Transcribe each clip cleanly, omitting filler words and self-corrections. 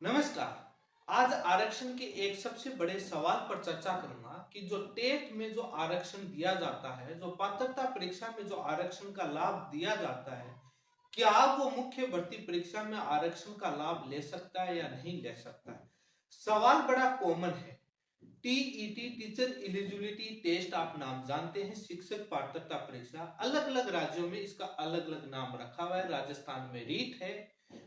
नमस्कार। आज आरक्षण के एक सबसे बड़े सवाल पर चर्चा करूंगा कि जो टेट में जो आरक्षण दिया जाता है, जो पात्रता परीक्षा में जो आरक्षण का लाभ दिया जाता है, क्या वो मुख्य भर्ती परीक्षा में आरक्षण का लाभ ले सकता है या नहीं ले सकता है। सवाल बड़ा कॉमन है। टीईटी, टीचर एलिजिबिलिटी टेस्ट, आप नाम जानते हैं, शिक्षक पात्रता परीक्षा। अलग अलग राज्यों में इसका अलग अलग नाम रखा हुआ है। राजस्थान में रीट है,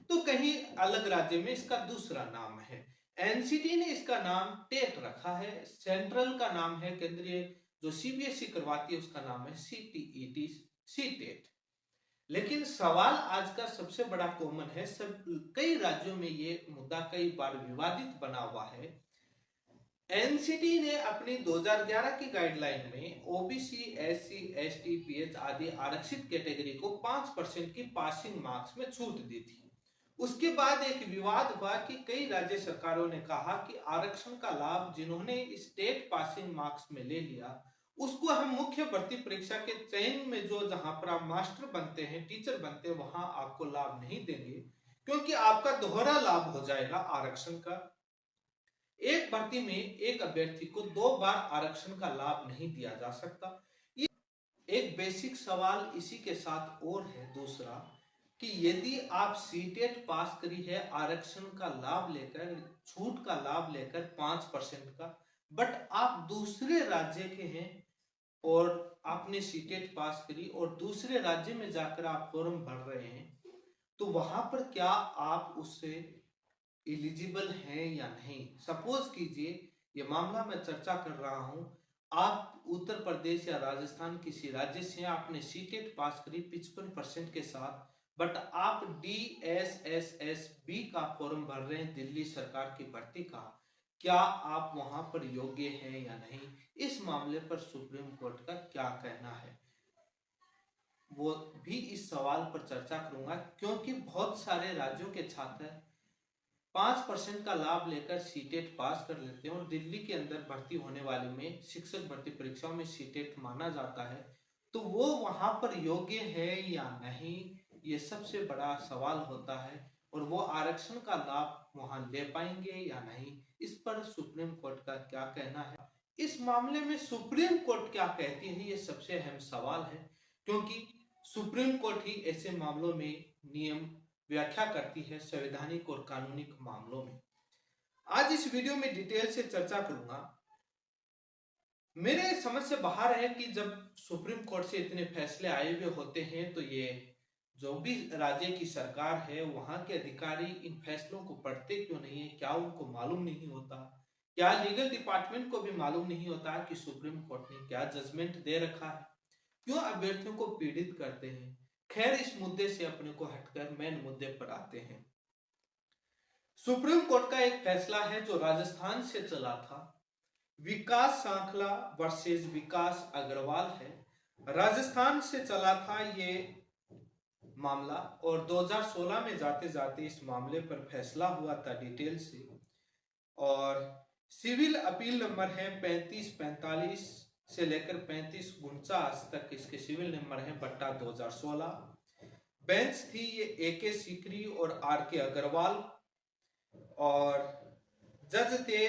तो कहीं अलग राज्य में इसका दूसरा नाम है। एनसीटी ने इसका नाम टेट रखा है। सेंट्रल का नाम है, केंद्रीय जो सीबीएसई करवाती है उसका नाम है सीटीईटी, सी टेट। लेकिन सवाल आज का सबसे बड़ा कॉमन है, सब कई राज्यों में ये मुद्दा कई बार विवादित बना हुआ है। एनसीटी ने अपनी 2011 की गाइडलाइन में ओबीसी, एससी, एसटी, पीएच आदि आरक्षित कैटेगरी को 5% की पासिंग मार्क्स में छूट दी थी। उसके बाद एक विवाद हुआ कि कई राज्य सरकारों ने कहा कि आरक्षण का लाभ जिन्होंने स्टेट पासिंग मार्क्स में ले लिया, उसको हम मुख्य भर्ती परीक्षा के चयन में जो जहां पर आप मास्टर बनते हैं, टीचर बनते हैं, वहां आपको लाभ नहीं देंगे, क्योंकि आपका दोहरा लाभ हो जाएगा आरक्षण का। एक भर्ती में एक अभ्यर्थी को 2 बार आरक्षण का लाभ नहीं दिया जा सकता। ये एक बेसिक सवाल इसी के साथ और है दूसरा, कि यदि आप सीटेट पास करी है आरक्षण का लाभ लेकर, छूट का लाभ लेकर 5% का, बट आप दूसरे राज्य के हैं और आपने सीटेट पास करी और दूसरे राज्य में जाकर आप फॉर्म भर रहे हैं, तो वहां पर क्या आप उससे एलिजिबल हैं या नहीं। सपोज कीजिए, ये मामला मैं चर्चा कर रहा हूं, आप उत्तर प्रदेश या राजस्थान किसी राज्य से, आपने सीटेट पास करी 55% के साथ, बट आप DSSSB का फॉर्म भर रहे हैं दिल्ली सरकार की भर्ती का, क्या आप वहां पर योग्य हैं या नहीं। इस मामले पर सुप्रीम कोर्ट का क्या कहना है, वो भी इस सवाल पर चर्चा करूंगा, क्योंकि बहुत सारे राज्यों के छात्र 5% का लाभ लेकर सीटेट पास कर लेते हैं और दिल्ली के अंदर भर्ती होने वाले में, शिक्षक भर्ती परीक्षाओं में सीटेट माना जाता है, तो वो वहां पर योग्य है या नहीं, ये सबसे बड़ा सवाल होता है। और वो आरक्षण का लाभ वहां ले पाएंगे या नहीं, इस पर सुप्रीम कोर्ट का क्या कहना है। इस मामले में सुप्रीम कोर्ट क्या कहती है, ये सबसे अहम सवाल है, क्योंकि सुप्रीम कोर्ट ही ऐसे मामलों में नियम व्याख्या करती है, संवैधानिक और कानूनिक मामलों में। आज इस वीडियो में डिटेल से चर्चा करूंगा। मेरे समझ से बाहर है कि जब सुप्रीम कोर्ट से इतने फैसले आए हुए होते हैं, तो ये जो भी राज्य की सरकार है, वहां के अधिकारी इन फैसलों को पढ़ते क्यों नहीं है। क्या उनको मालूम नहीं होता, क्या लीगल डिपार्टमेंट को भी मालूम नहीं होता कि सुप्रीम कोर्ट ने क्या जजमेंट दे रखा है, क्यों अभ्यर्थियों को पीड़ित करते हैं। खैर, इस मुद्दे से अपने को हटकर मेन मुद्दे पर आते हैं। सुप्रीम कोर्ट का एक फैसला है जो राजस्थान से चला था, विकास सांखला वर्सेस विकास अग्रवाल है। राजस्थान से चला था ये मामला, और 2016 में जाते जाते इस मामले पर फैसला हुआ था डिटेल से, और सिविल अपील नंबर है 3545 से लेकर 3549 तक इसके सिविल नंबर है, बट्टा 2016। बेंच थी ये AK सीकरी और RK अग्रवाल, और जज थे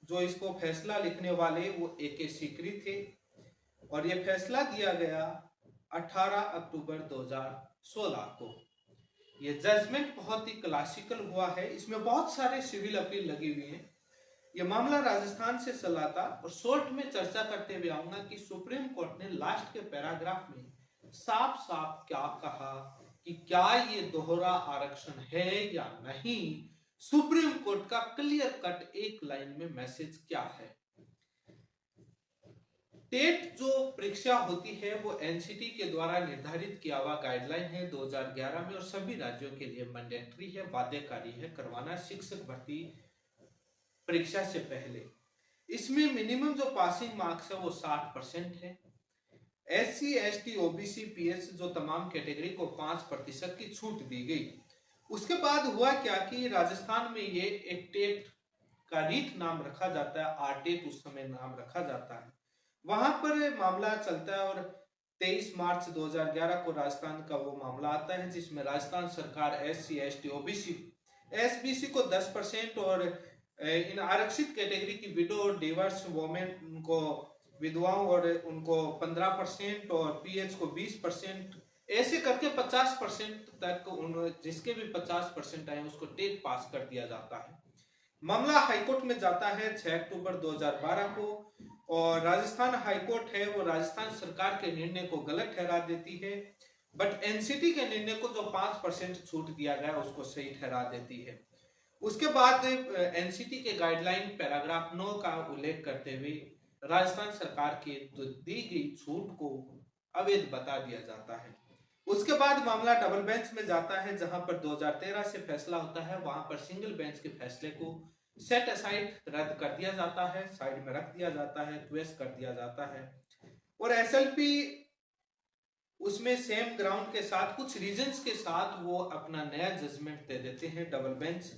जो इसको फैसला लिखने वाले वो AK सीकरी थे, और ये फैसला दिया गया 18 अक्टूबर 2016 को। ये जजमेंट बहुत ही क्लासिकल हुआ है, इसमें बहुत सारे सिविल अपील लगी हुई हैं। ये मामला राजस्थान से चला था, और शॉर्ट में चर्चा करते हुए आऊंगा कि सुप्रीम कोर्ट ने लास्ट के पैराग्राफ में साफ साफ क्या कहा कि क्या ये दोहरा आरक्षण है या नहीं। सुप्रीम कोर्ट का क्लियर कट एक लाइन में मैसेज क्या है। टेट जो परीक्षा होती है वो एनसीटी के द्वारा निर्धारित किया हुआ गाइडलाइन है 2011 में, और सभी राज्यों के लिए मैंडेटरी है, बाध्यकारी है करवाना शिक्षक भर्ती परीक्षा से पहले। इसमें मिनिमम जो पासिंग मार्क्स है वो 60% है। SC, ST, OBC, PH जो तमाम कैटेगरी को 5% की छूट दी गई। उसके बाद हुआ क्या कि राजस्थान में ये एक टेट का रीट नाम रखा जाता है, RTET उस समय नाम रखा जाता है, वहां पर मामला चलता है, और 23 मार्च 2011 को राजस्थान का वो मामला आता है जिसमें राजस्थान सरकार SC, ST, OBC एसबीसी को 10% और इन आरक्षित कैटेगरी की विडो और डिवर्स वोमेन को, विधवाओं और उनको 15% और पीएच को 20%, ऐसे करके 50% तक उन जिसके भी 50% आए उसको टेट पास कर दिया जाता है। मामला हाईकोर्ट में जाता है 6 अक्टूबर 2012 को, और राजस्थान हाईकोर्ट है वो राजस्थान सरकार के निर्णय को गलत ठहरा देती है, बट एनसीटी के निर्णय को जो 5% छूट दिया गया उसको सही ठहरा देती है। उसके बाद एनसीटी के गाइडलाइन पैराग्राफ 9 का उल्लेख करते हुए राजस्थान सरकार की दी गई छूट को अवैध बता दिया जाता है। उसके बाद मामला डबल बेंच में जाता है, जहां पर 2013 से फैसला होता है, वहां पर सिंगल बेंच के फैसले को सेट असाइड रद्द कर दिया जाता है, साइड में रख दिया जाता है, ट्वेस्ट कर दिया जाता है, और एसएलपी उसमें सेम ग्राउंड के साथ कुछ रीजंस के साथ वो अपना नया जजमेंट दे देते हैं डबल बेंच।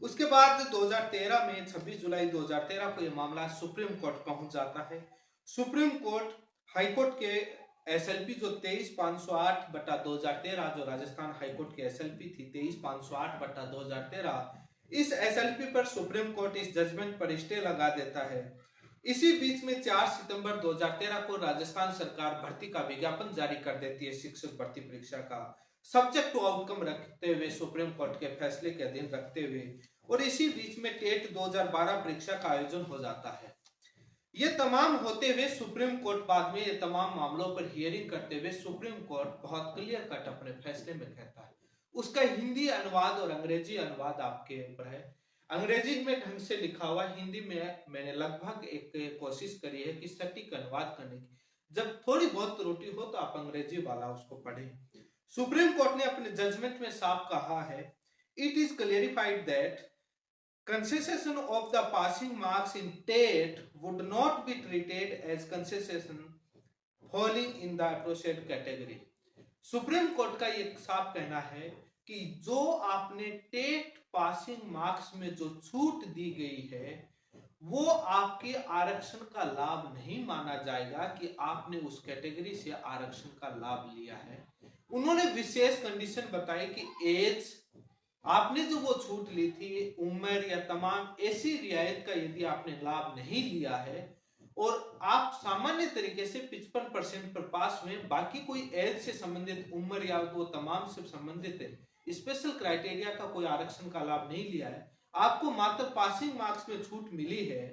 उसके बाद 2013 में 26 जुलाई 2013 को यह मामला सुप्रीम कोर्ट पहुंच जाता है। सुप्रीम कोर्ट हाईकोर्ट के एसएलपी जो 23,508/2013 जो राजस्थान हाईकोर्ट की एसएलपी थी 23,508/2013, इस एसएलपी पर सुप्रीम कोर्ट इस जजमेंट पर स्टे लगा देता है। इसी बीच में 4 सितंबर 2013 को राजस्थान सरकार भर्ती का विज्ञापन जारी कर देती है, शिक्षक भर्ती परीक्षा का सब्जेक्ट टू आउटकम रखते हुए, सुप्रीम कोर्ट के फैसले के अधीन रखते हुए, और इसी बीच में टेट 2012 परीक्षा का आयोजन हो जाता है। ये तमाम होते हुए सुप्रीम कोर्ट बाद में ये तमाम मामलों पर हियरिंग करते हुए सुप्रीम कोर्ट बहुत क्लियर कट अपने फैसले में कहता है। उसका हिंदी अनुवाद और अंग्रेजी अनुवाद आपके ऊपर है। अंग्रेजी में ढंग से लिखा हुआ, हिंदी में मैंने लगभग एक कोशिश करी है कि सटीक अनुवाद करने की। जब थोड़ी बहुत त्रुटि हो तो आप अंग्रेजी वाला उसको पढ़ें। सुप्रीम कोर्ट ने अपने जजमेंट में साफ कहा है, it is clarified that concession of the passing marks in TET would not be treated as concession falling in the aforesaid category। Supreme court का ये साफ कहना है कि जो आपने टेट पासिंग मार्क्स में जो छूट दी गई है वो आपके आरक्षण का लाभ नहीं माना जाएगा कि आपने उस कैटेगरी से आरक्षण का लाभ लिया है। उन्होंने विशेष कंडीशन बताई कि एज, आपने जो वो छूट ली थी, उम्र या तमाम ऐसी रियायत का यदि आपने लाभ नहीं लिया है और आप सामान्य तरीके से 55% पर पास हुए, बाकी कोई एज से संबंधित उम्र या वो तमाम से संबंधित है स्पेशल क्राइटेरिया का कोई आरक्षण का लाभ नहीं लिया है, आपको मात्र पासिंग मार्क्स में छूट मिली है,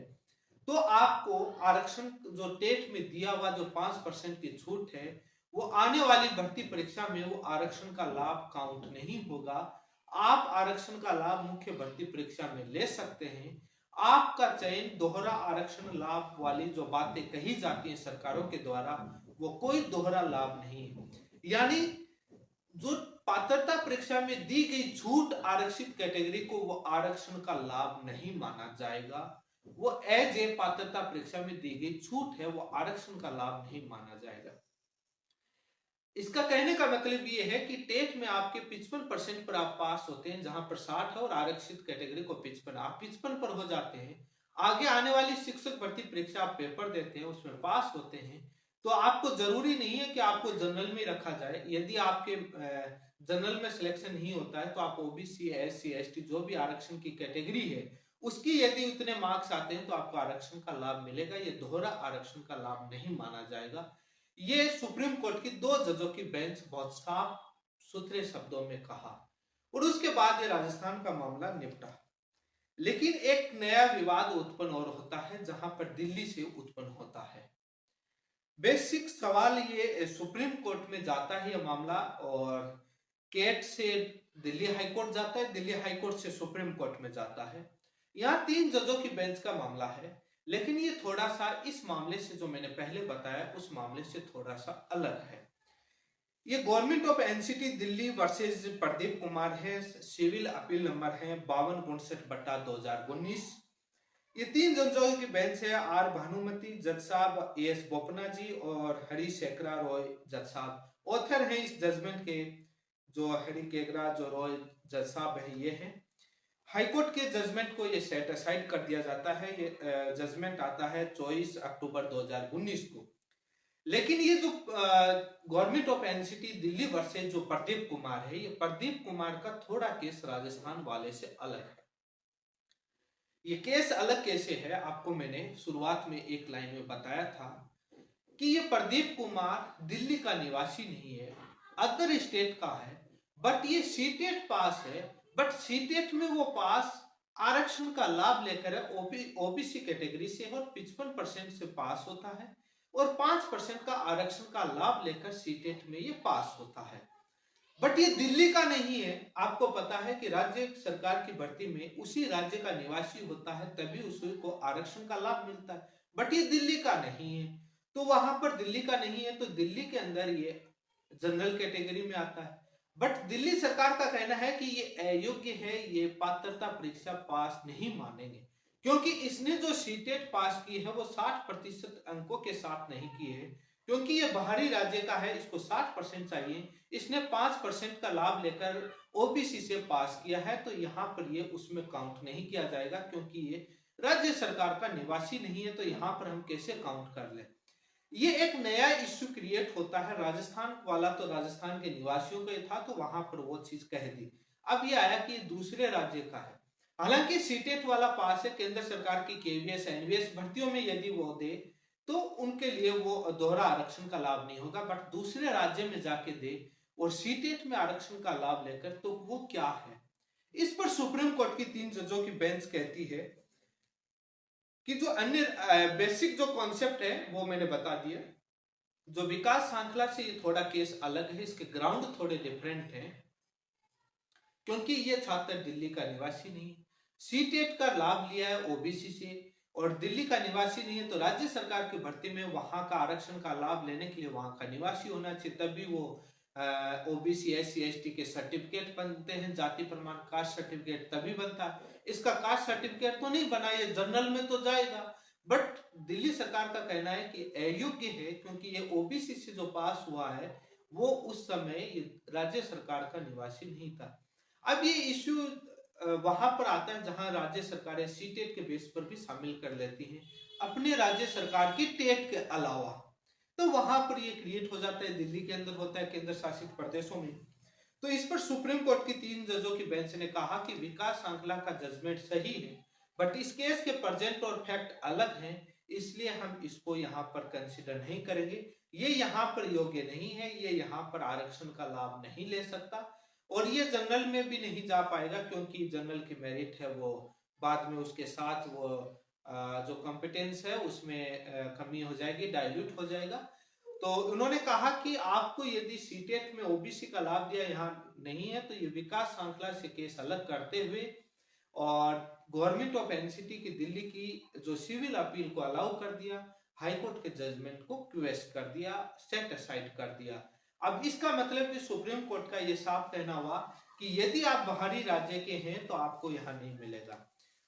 तो आपको आरक्षण जो टेट में दिया हुआ जो 5% की छूट है वो आने वाली भर्ती परीक्षा में वो आरक्षण का लाभ काउंट नहीं होगा। आप आरक्षण का लाभ मुख्य भर्ती परीक्षा में ले सकते हैं। आपका चयन दोहरा आरक्षण लाभ वाली जो बातें कही जाती हैं सरकारों के द्वारा वो कोई दोहरा लाभ नहीं है, यानी जो पात्रता परीक्षा में दी गई छूट आरक्षित कैटेगरी को वो आरक्षण का लाभ नहीं माना जाएगा। वो एज ए पात्रता परीक्षा में दी गई छूट है, वो आरक्षण का लाभ नहीं माना जाएगा। इसका कहने का मतलब ये है कि टेट में आपके 55% पर आप पास होते हैं, जहां पर 60 है और आरक्षित कैटेगरी को 55, आप 55 पर हो जाते हैं, आगे आने वाली शिक्षक भर्ती परीक्षा आप पेपर देते हैं उसमें पास होते हैं, तो आपको जरूरी नहीं है कि आपको जनरल में रखा जाए। यदि आपके जनरल में सिलेक्शन नहीं होता है तो आप ओबीसी, एससी, एसटी जो भी आरक्षण की कैटेगरी है उसकी यदि उतने मार्क्स आते हैं तो आपको आरक्षण का लाभ मिलेगा। ये दोहरा आरक्षण का लाभ नहीं माना जाएगा। ये सुप्रीम कोर्ट की 2 जजों की बेंच बहुत साफ सुथरे शब्दों में कहा, और उसके बाद ये राजस्थान का मामला निपटा। लेकिन एक नया विवाद उत्पन्न और होता है जहां पर दिल्ली से उत्पन्न होता है। बेसिक सवाल ये सुप्रीम कोर्ट में जाता है ये मामला, और केट से दिल्ली हाईकोर्ट जाता है, दिल्ली हाईकोर्ट से सुप्रीम कोर्ट में जाता है। यहाँ 3 जजों की बेंच का मामला है, लेकिन ये थोड़ा सा इस मामले से जो मैंने पहले बताया उस मामले से थोड़ा सा अलग है। ये government of NCT Delhi versus Pradeep Kumar है, सिविल अपील नंबर है 5259/2019। ये 3 जजों की बेंच है, आर भानुमति जज साहब, एस बोपन्ना जी और हरी शेखरा रॉय जज साहब। ऑथर है इस जजमेंट के जो हरी केगरा जो रॉय जज साहब है ये है। हाईकोर्ट के जजमेंट को ये सेट असाइड कर दिया जाता है। ये जजमेंट आता है 24 अक्टूबर 2019 को। लेकिन ये जो government of NCT Delhi versus जो प्रदीप कुमार है, ये प्रदीप कुमार का थोड़ा केस राजस्थान वाले से अलग है। ये केस अलग कैसे है, आपको मैंने शुरुआत में एक लाइन में बताया था कि ये प्रदीप कुमार दिल्ली का निवासी नहीं है, अदर स्टेट का है, बट ये सीटेट पास है। बट सीटेट में वो पास आरक्षण का लाभ लेकर है, ओबीसी कैटेगरी से, और 55% से पास होता है, और 5% का आरक्षण का लाभ लेकर सीटेट में ये पास होता है। बट ये दिल्ली का नहीं है। आपको पता है कि राज्य सरकार की भर्ती में उसी राज्य का निवासी होता है, तभी उसी को आरक्षण का लाभ मिलता है। बट ये दिल्ली का नहीं है, तो वहां पर दिल्ली का नहीं है, तो दिल्ली के अंदर ये जनरल कैटेगरी में आता है। बट दिल्ली सरकार का कहना है कि ये अयोग्य है, ये पात्रता परीक्षा पास नहीं मानेंगे, क्योंकि इसने जो सीटेट पास की है वो 60% अंकों के साथ नहीं की है, क्योंकि ये बाहरी राज्य का है, इसको 60% चाहिए। इसने 5% का लाभ लेकर ओबीसी से पास किया है, तो यहाँ पर ये उसमें काउंट नहीं किया जाएगा, क्योंकि ये राज्य सरकार का निवासी नहीं है, तो यहाँ पर हम कैसे काउंट कर लें। ये एक नया इश्यू क्रिएट होता है। राजस्थान वाला तो राजस्थान के निवासियों का ही था, तो वहां पर वो चीज कह दी। अब ये आया कि दूसरे राज्य का है, हालांकि सीटेट वाला पास है, केंद्र सरकार की केवीएस एनवीएस भर्तियों में यदि वो दे तो उनके लिए वो दोहरा आरक्षण का लाभ नहीं होगा। बट दूसरे राज्य में जाके दे और सीटेट में आरक्षण का लाभ लेकर, तो वो क्या है। इस पर सुप्रीम कोर्ट की 3 जजों की बेंच कहती है कि जो अन्य बेसिक जो कॉन्सेप्ट है वो मैंने बता दिया। जो विकास श्रृंखला से ये थोड़ा केस अलग है, इसके ग्राउंड थोड़े डिफरेंट हैं, क्योंकि ये छात्र दिल्ली का निवासी नहीं है, सीटेट का लाभ लिया है ओबीसी से, और दिल्ली का निवासी नहीं है, तो राज्य सरकार की भर्ती में वहां का आरक्षण का लाभ लेने के लिए वहां का निवासी होना चाहिए, तभी वो ओबीसी एससी एसटी के सर्टिफिकेट बनते हैं। जाति प्रमाण कास्ट सर्टिफिकेट तभी बनता है। इसका कास्ट सर्टिफिकेट तो नहीं बना, ये जनरल में तो जाएगा। बट दिल्ली सरकार का कहना है कि अयोग्य है, क्योंकि ये ओबीसी से जो पास हुआ है वो उस समय ये राज्य सरकार का निवासी नहीं था। अब ये इश्यू वहां पर आता है जहां राज्य सरकारें सीटेट के बेस पर भी शामिल कर लेती हैं अपने राज्य सरकार की टेट के अलावा, तो वहां पर ये क्रिएट हो जाता है। दिल्ली के अंदर होता है, केंद्र शासित प्रदेशों में। तो इस पर सुप्रीम कोर्ट की 3 जजों की बेंच ने कहा कि विकास श्रृंखला का जजमेंट सही है, बट इस केस के प्रेजेंट और फैक्ट अलग हैं, इसलिए हम इसको यहाँ पर कंसिडर नहीं करेंगे। ये यहाँ पर योग्य नहीं है, ये यहाँ पर आरक्षण का लाभ नहीं ले सकता, और ये जनरल में भी नहीं जा पाएगा, क्योंकि जनरल की मेरिट है वो बाद में उसके साथ वो जो कॉम्पिटेंस है उसमें कमी हो जाएगी, डाइल्यूट हो जाएगा। तो उन्होंने कहा कि आपको यदि सीटेट में ओबीसी का लाभ दिया यहाँ नहीं है, तो ये विकास श्रृंखला से केस अलग करते हुए और गवर्नमेंट ऑफ एनसीटी की दिल्ली की जो सिविल अपील को अलाउ कर दिया, हाईकोर्ट के जजमेंट को क्वेश्चन कर दिया, सेट असाइड कर दिया। अब इसका मतलब कि सुप्रीम कोर्ट का ये साफ कहना हुआ कि यदि आप बाहरी राज्य के हैं तो आपको यहाँ नहीं मिलेगा।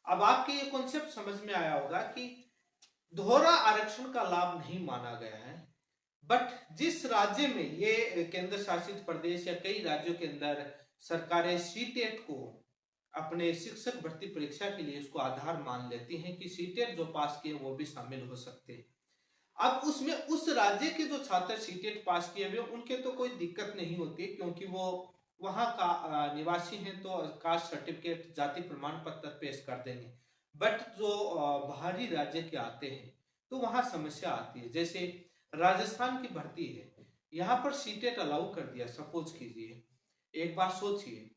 अब आपके ये कॉन्सेप्ट समझ में आया होगा कि दोहरा आरक्षण का लाभ नहीं माना गया है, बट जिस राज्य में ये केंद्र शासित प्रदेश या कई राज्यों के अंदर सरकारें सीटेट को अपने शिक्षक भर्ती परीक्षा के लिए उसको आधार मान लेती हैं कि सीटेट जो पास किए वो भी शामिल हो सकते हैं। अब उसमें उस राज्य के जो छात्र सीटेट पास किए हुए उनके तो कोई दिक्कत नहीं होती, क्योंकि वो वहां का निवासी हैं, तो कास्ट सर्टिफिकेट जाति प्रमाण पत्र पेश कर देंगे। बट जो बाहरी राज्य के आते हैं तो वहां समस्या आती है। जैसे राजस्थान की भर्ती है, यहाँ पर सीटेट अलाउ कर दिया, सपोज कीजिए, एक बार सोचिए,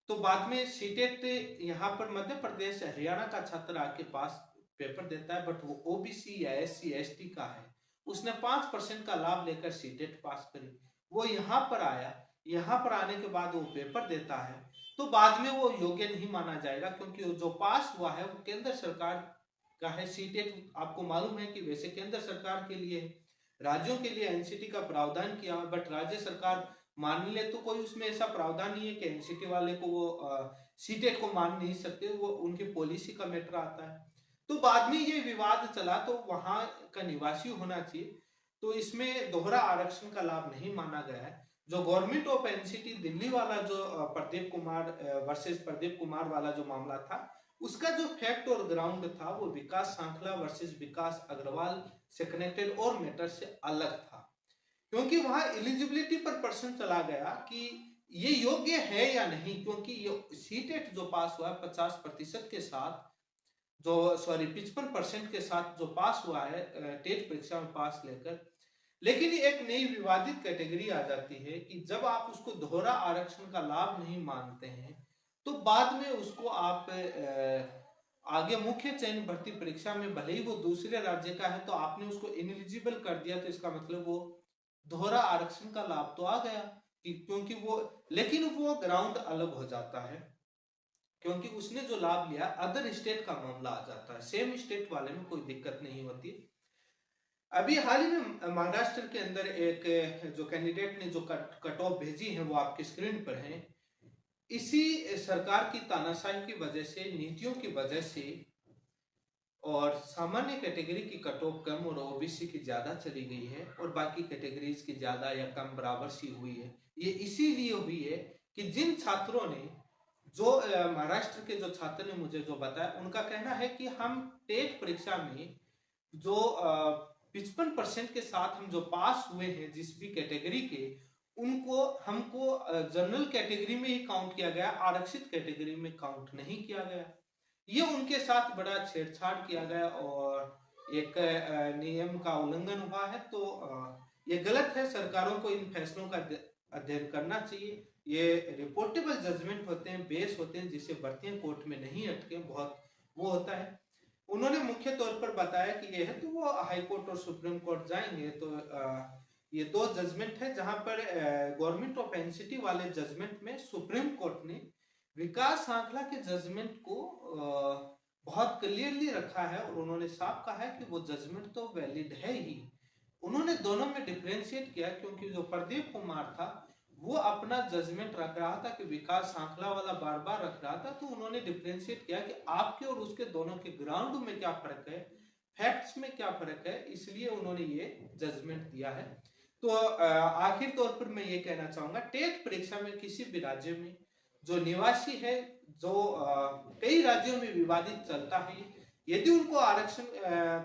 तो बाद में सीटेट यहाँ पर मध्य प्रदेश हरियाणा का छात्र आके पास पेपर देता है, बट वो ओबीसी या एससी एसटी का है, उसने 5% का लाभ लेकर सीटेट पास करी, वो यहाँ पर आया, यहाँ पर आने के बाद वो पेपर देता है, तो बाद में वो योग्य नहीं माना जाएगा, क्योंकि जो पास हुआ है वो केंद्र सरकार का है। सीटेट आपको मालूम है कि वैसे केंद्र सरकार के लिए, राज्यों के लिए एनसीटी का प्रावधान किया, बट राज्य सरकार मान ले तो कोई उसमें ऐसा प्रावधान नहीं है कि एनसीटी वाले को वो सीटेट को मान नहीं सकते, वो उनकी पॉलिसी का मैटर आता है। तो बाद में ये विवाद चला, तो वहां का निवासी होना चाहिए, तो इसमें दोहरा आरक्षण का लाभ नहीं माना गया है। जो गवर्नमेंट ऑफ एनसीटी दिल्ली वाला जो प्रदीप कुमार वर्सेस प्रदीप कुमार वाला जो मामला था, उसका जो फैक्ट और ग्राउंड था वो विकास श्रृंखला वर्सेस विकास अग्रवाल से कनेक्टेड और मैटर से अलग था। क्योंकि वहां एलिजिबिलिटी पर प्रश्न चला गया कि ये योग्य है या नहीं, क्योंकि ये सीटेट जो पास हुआ है 50% के साथ, जो 55% के साथ जो पास हुआ है टेट परीक्षा में पास लेकर, लेकिन एक नई विवादित कैटेगरी आ जाती है कि जब आप उसको दोहरा आरक्षण का लाभ नहीं मानते हैं तो बाद में उसको आप आगे मुख्य चयन भर्ती परीक्षा में भले ही वो दूसरे राज्य का है तो आपने उसको इनएलिजिबल कर दिया, तो इसका मतलब वो दोहरा आरक्षण का लाभ तो आ गया कि क्योंकि वो, लेकिन वो ग्राउंड अलग हो जाता है क्योंकि उसने जो लाभ लिया अदर स्टेट का मामला आ जाता है, सेम स्टेट वाले में कोई दिक्कत नहीं होती। अभी हाल ही में महाराष्ट्र के अंदर एक जो कैंडिडेट ने जो कट ऑफ भेजी है वो आपके स्क्रीन पर है। इसी सरकार की तानाशाही की वजह से, नीतियों की वजह से, और सामान्य कैटेगरी की कट ऑफ कम और ओबीसी की ज्यादा चली गई है और बाकी कैटेगरीज की ज्यादा या कम बराबर सी हुई है। ये इसीलिए हुई है कि जिन छात्रों ने, जो महाराष्ट्र के जो छात्र ने मुझे जो बताया, उनका कहना है कि हम टेट परीक्षा में जो 55% के साथ हम जो पास हुए हैं जिस भी कैटेगरी के, उनको हमको जनरल कैटेगरी में ही काउंट किया गया, आरक्षित कैटेगरी में काउंट नहीं किया गया। ये उनके साथ बड़ा छेड़छाड़ किया गया और एक नियम का उल्लंघन हुआ है। तो ये गलत है, सरकारों को इन फैसलों का अध्ययन करना चाहिए। ये रिपोर्टेबल जजमेंट होते हैं, बेस होते हैं, जिसे भर्तियां कोर्ट में नहीं अटके, बहुत वो होता है। उन्होंने मुख्य तौर पर बताया कि ये है, तो वो हाई कोर्ट और सुप्रीम कोर्ट जाएंगे। तो ये दो जजमेंट है जहां पर गवर्नमेंट ऑफ एनसीटी वाले जजमेंट में सुप्रीम कोर्ट ने विकास आंकड़ा के जजमेंट को बहुत क्लियरली रखा है और उन्होंने साफ कहा है कि वो जजमेंट तो वैलिड है ही। उन्होंने दोनों में डिफरेंशिएट किया क्योंकि जो प्रदीप कुमार था वो अपना जजमेंट रख रहा था कि विकास आंकड़ा वाला बार बार रख रहा था, तो उन्होंने डिफरेंशिएट किया कि आपके और उसके दोनों के ग्राउंड में क्या फर्क है, फैक्ट्स में क्या फर्क है, इसलिए उन्होंने ये जजमेंट दिया है। तो आखिर तौर पर मैं ये कहना चाहूंगा, टेट परीक्षा में किसी भी राज्य में जो निवासी है, जो कई राज्यों में विवादित चलता है, यदि उनको आरक्षण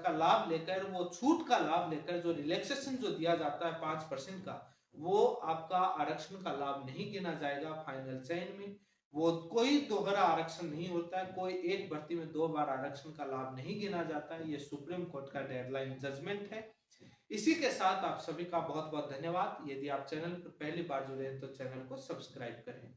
का लाभ लेकर, वो छूट का लाभ लेकर, जो रिलैक्सेशन जो दिया जाता है 5% का, वो आपका आरक्षण का लाभ नहीं गिना जाएगा फाइनल चयन में। वो कोई दोहरा आरक्षण नहीं होता है, कोई एक भर्ती में 2 बार आरक्षण का लाभ नहीं गिना जाता है। ये सुप्रीम कोर्ट का डेडलाइन जजमेंट है। इसी के साथ आप सभी का बहुत बहुत धन्यवाद। यदि आप चैनल पर पहली बार जुड़े हैं तो चैनल को सब्सक्राइब करें।